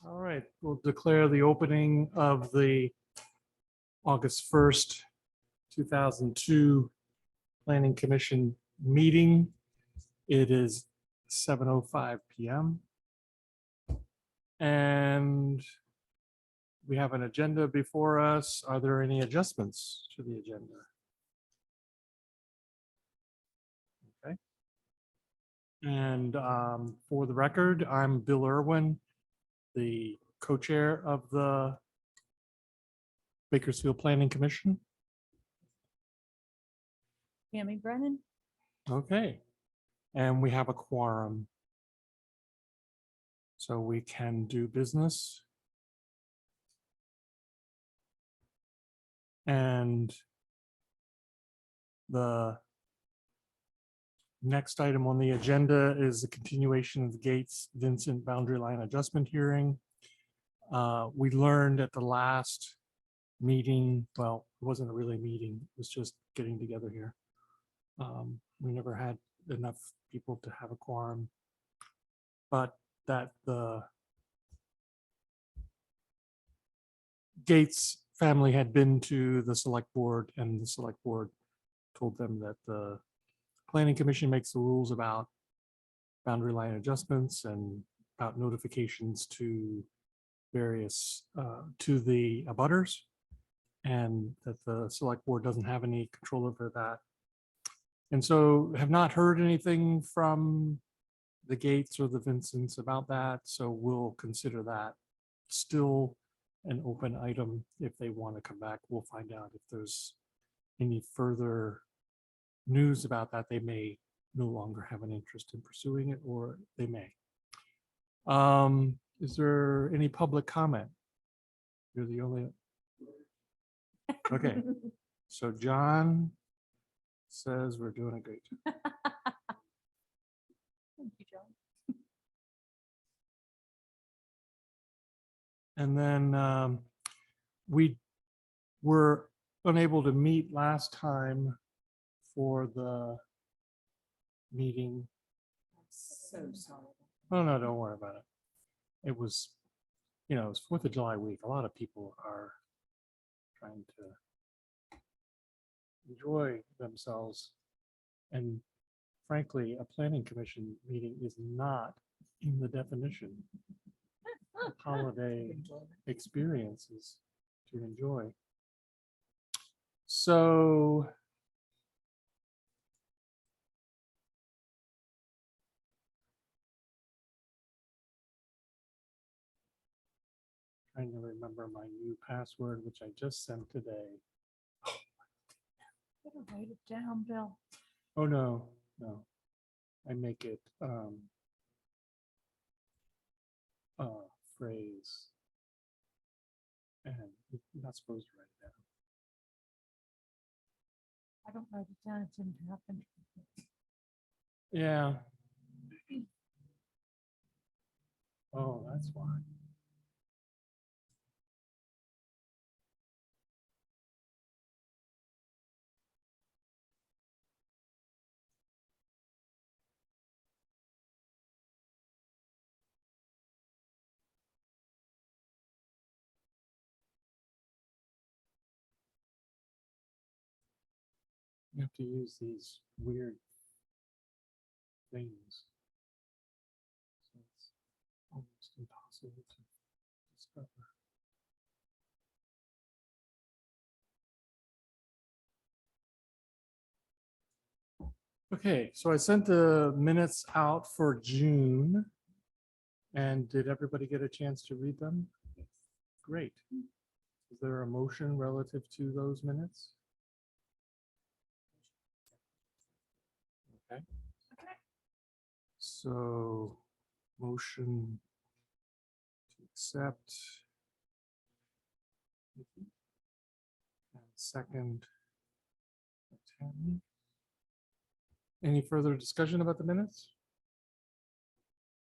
All right, we'll declare the opening of the August 1st, 2002 Planning Commission meeting. It is 7:05 PM. And we have an agenda before us. Are there any adjustments to the agenda? Okay. And for the record, I'm Bill Irwin, the co-chair of the Bakersfield Planning Commission. Tammy Brennan. Okay. And we have a quorum. So we can do business. And the next item on the agenda is the continuation of the Gates Vincent boundary line adjustment hearing. We learned at the last meeting, well, it wasn't a really meeting, it was just getting together here. We never had enough people to have a quorum, but that the Gates family had been to the select board, and the select board told them that the planning commission makes the rules about boundary line adjustments and about notifications to various to the abutters, and that the select board doesn't have any control over that. And so have not heard anything from the Gates or the Vincents about that. So we'll consider that still an open item. If they want to come back, we'll find out if there's any further news about that. They may no longer have an interest in pursuing it, or they may. Is there any public comment? You're the only. Okay, so John says we're doing a great job. Thank you, John. And then we were unable to meet last time for the meeting. So sorry. Oh, no, don't worry about it. It was, it was 4th of July week. A lot of people are trying to enjoy themselves. And frankly, a planning commission meeting is not in the definition of holiday experiences to enjoy. So trying to remember my new password, which I just sent today. Better write it down, Bill. Oh, no. I make it phrase. And you're not supposed to write it down. I don't write it down. It didn't happen. Yeah. Oh, that's why. You have to use these weird things. So it's almost impossible to discover. Okay, so I sent the minutes out for June. And did everybody get a chance to read them? Great. Is there a motion relative to those minutes? Okay. So motion to accept. And second. Tammy. Any further discussion about the minutes?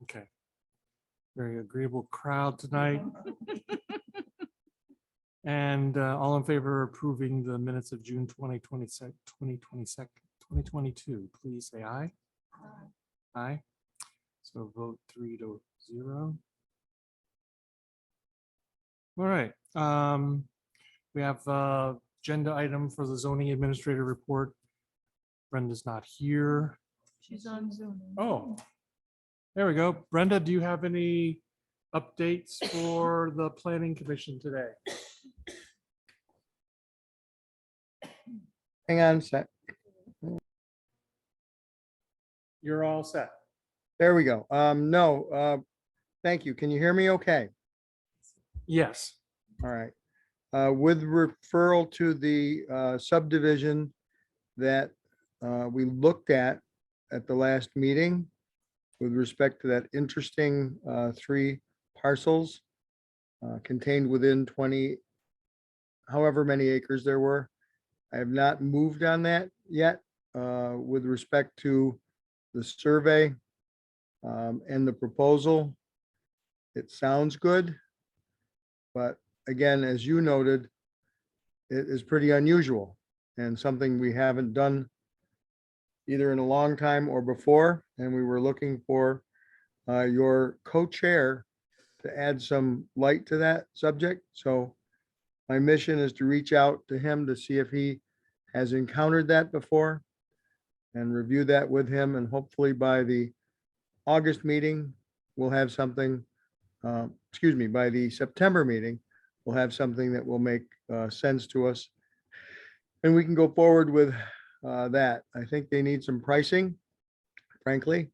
Okay. Very agreeable crowd tonight. And all in favor of approving the minutes of June 2022, please say aye. Aye. So vote 3-0. All right. We have agenda item for the zoning administrator report. Brenda's not here. She's on Zoom. Oh, there we go. Brenda, do you have any updates for the planning commission today? Hang on a sec. You're all set. There we go. No, thank you. Can you hear me okay? Yes. All right. With referral to the subdivision that we looked at the last meeting with respect to that interesting 3 parcels contained within 20, however many acres there were. I have not moved on that yet with respect to the survey and the proposal. It sounds good, but again, as you noted, it is pretty unusual and something we haven't done either in a long time or before, and we were looking for your co-chair to add some light to that subject. So my mission is to reach out to him to see if he has encountered that before and review that with him, and hopefully by the August meeting, we'll have something, by the September meeting, we'll have something that will make sense to us. And we can go forward with that. I think they need some pricing, frankly.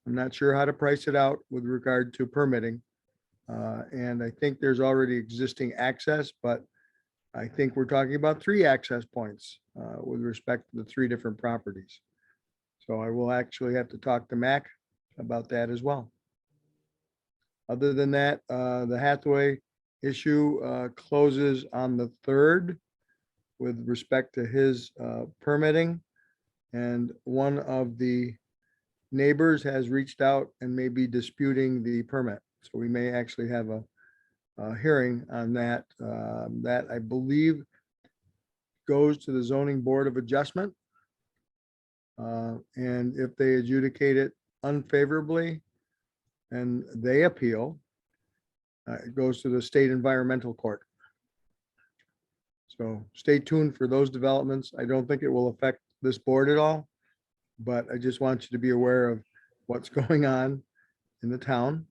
I'm not sure how to price it out with regard to permitting. And I think there's already existing access, but I think we're talking about 3 access points with respect to the 3 different properties. So I will actually have to talk to Mac about that as well. Other than that, the Hathaway issue closes on the 3rd with respect to his permitting. And one of the neighbors has reached out and may be disputing the permit. So we may actually have a hearing on that. That I believe goes to the zoning board of adjustment. And if they adjudicate it unfavorably and they appeal, it goes to the state environmental court. So stay tuned for those developments. I don't think it will affect this board at all, but I just want you to be aware of what's going on in the town.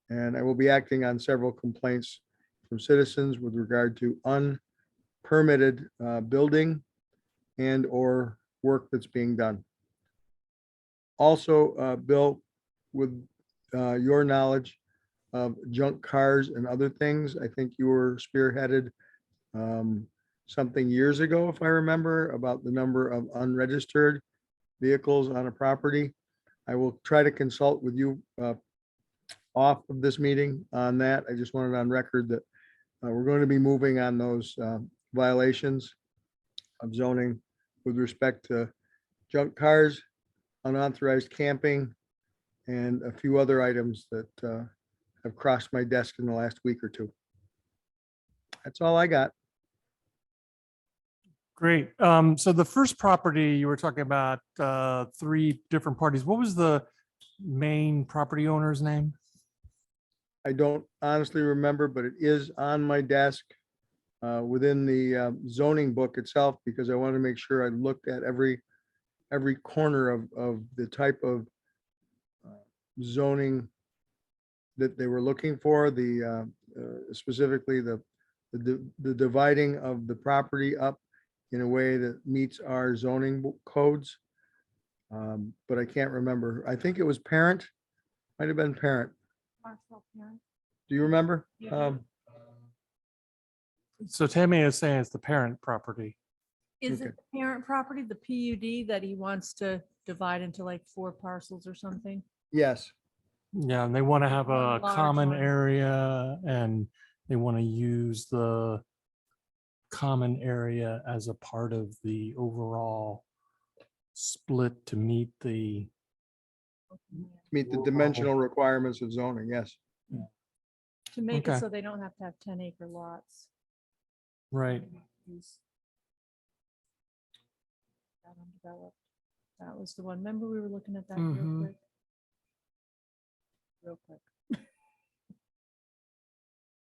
And I will be acting on several complaints from citizens with regard to unpermitted building and or work that's being done. Also, Bill, with your knowledge of junk cars and other things, I think you were spearheaded something years ago, if I remember, about the number of unregistered vehicles on a property. I will try to consult with you off of this meeting on that. I just wanted on record that we're going to be moving on those violations of zoning with respect to junk cars, unauthorized camping, and a few other items that have crossed my desk in the last week or 2. That's all I got. Great. So the first property you were talking about 3 different parties. What was the main property owner's name? I don't honestly remember, but it is on my desk within the zoning book itself, because I want to make sure I looked at every corner of the type of zoning that they were looking for, the specifically the dividing of the property up in a way that meets our zoning codes. But I can't remember. I think it was Parent, might have been Parent. Marcel Parent. Do you remember? Yeah. So Tammy is saying it's the parent property. Is Okay. it the parent property, the PUD that he wants to divide into like 4 parcels or something? Yes, Yeah, and they want to have a One large common one. area, and they want to use the common area as a part of the overall split to meet the, meet the Overall. dimensional requirements of zoning, yes. To make Okay. it so they don't have to have 10-acre lots. right. Use that undeveloped. That was the one. Remember we were looking at that real Mhm. quick? Real quick.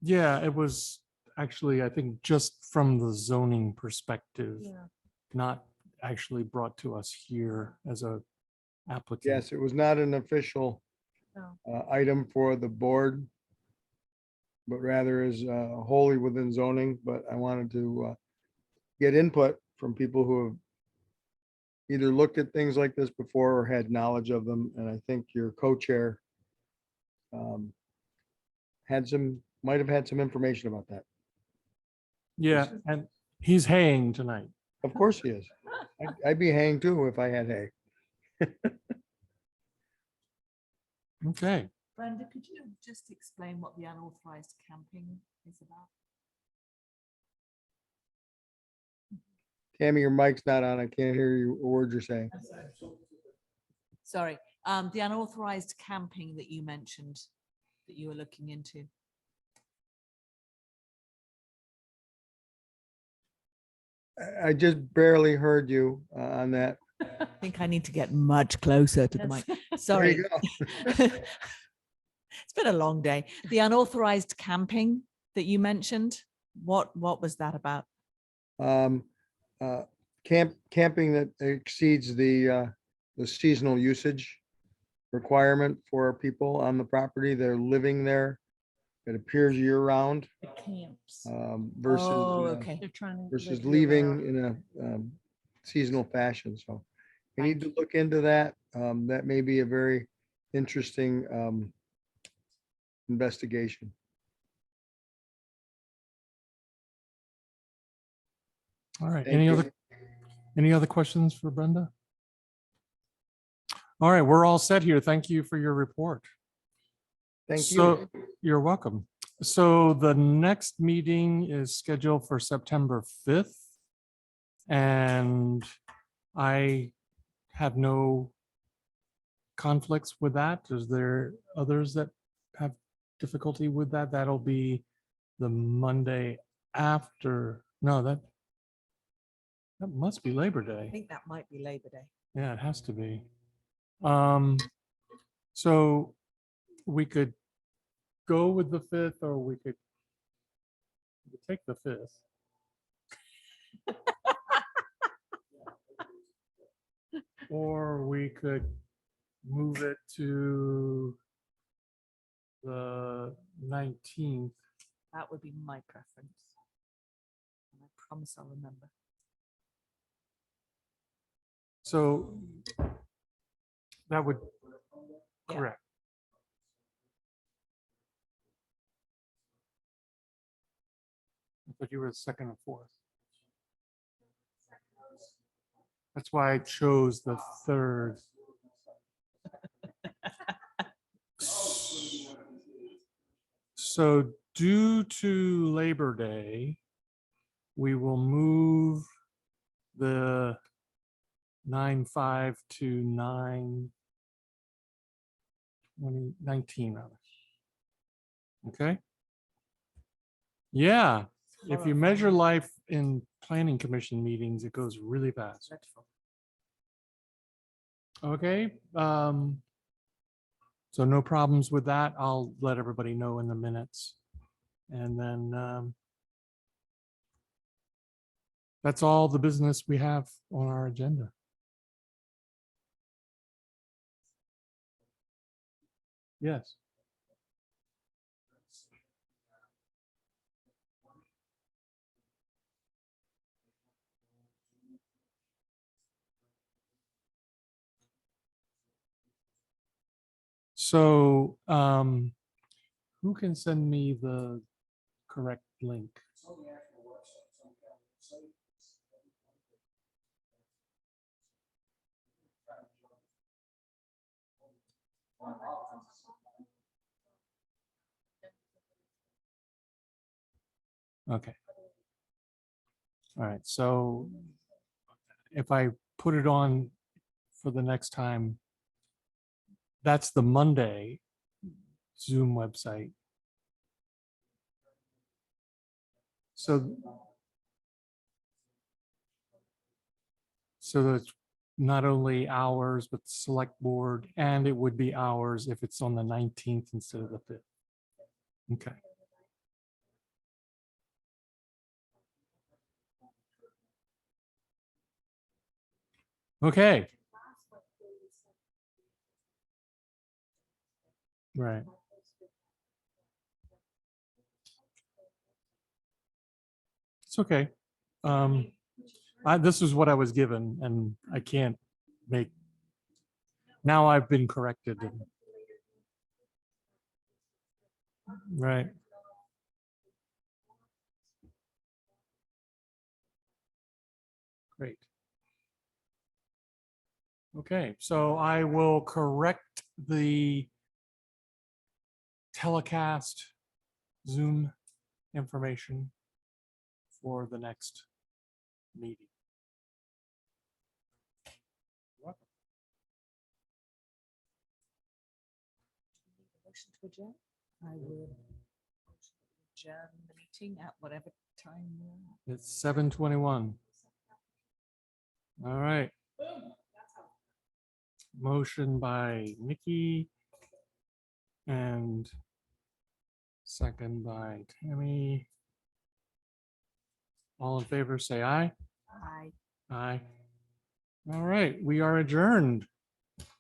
Yeah, it was actually, I think, just from the zoning perspective, Yeah. not actually brought to us here as a applicant. Yes, it was not an official No. item for the board, but rather is wholly within zoning, but I wanted to get input from people who have either looked at things like this before or had knowledge of them, and I think your co-chair might have had some information about that. Yeah, and he's haying tonight. Of course he is. I'd be hanged too if I had hay. Okay. Brenda, could you just explain what the unauthorized camping is about? Tammy, your mic's not on. I can't hear you, a word you're saying. Sorry, the unauthorized camping that you mentioned that you were looking into. I just barely heard you on that. I think I need to get much closer to the mic. There Sorry. you go. It's been a long day. The unauthorized camping that you mentioned, what was that about? Um, camping that exceeds the seasonal usage requirement for people on the property. They're living there. It appears year round The camps. versus Oh, okay. They're trying to. versus live year leaving round. in a seasonal fashion. So you need Thank to look into that. That may be a very interesting investigation. All right. Thank you. Any other questions for Brenda? All right, we're all set here. Thank you for your report. Thank you. So you're welcome. So the next meeting is scheduled for September 5th. And I have no conflicts with that. Is there others that have difficulty with that? That'll be the Monday after. No, that must be Labor I Day. think that might be Labor Day. Yeah, it has to be. So we could go with the 5th, or we could take the 5th. Or we could move it to the 19th. That would be my preference. And I promise I'll remember. So that would, Yeah. correct. But you were the second and fourth. That's why I chose the 3rd. So due to Labor Day, we will move the 9/5 to 9/20/19 rather. Okay. Yeah, if you measure life in planning commission meetings, it goes really fast. Dreadful. Okay, so no problems with that. I'll let everybody know in the minutes. And then that's all the business we have on our agenda. Yes. So who can send me the correct link? Okay. All right, so if I put it on for the next time, that's the Monday Zoom website. So that's not only ours, but select board, and it would be ours if it's on the 19th instead of the 5th. Okay. Okay. Right. It's okay. This is what I was given and I can't make, now I've been corrected. Right. Great. Okay, so I will correct the telecast Zoom information for the next meeting. Welcome. Motion to adjourn? I will adjourn the meeting at whatever time we're at. It's 7:21. All right. Motion by Nikki and second by Tammy. All in favor, say aye. Aye. Aye. All right, we are adjourned.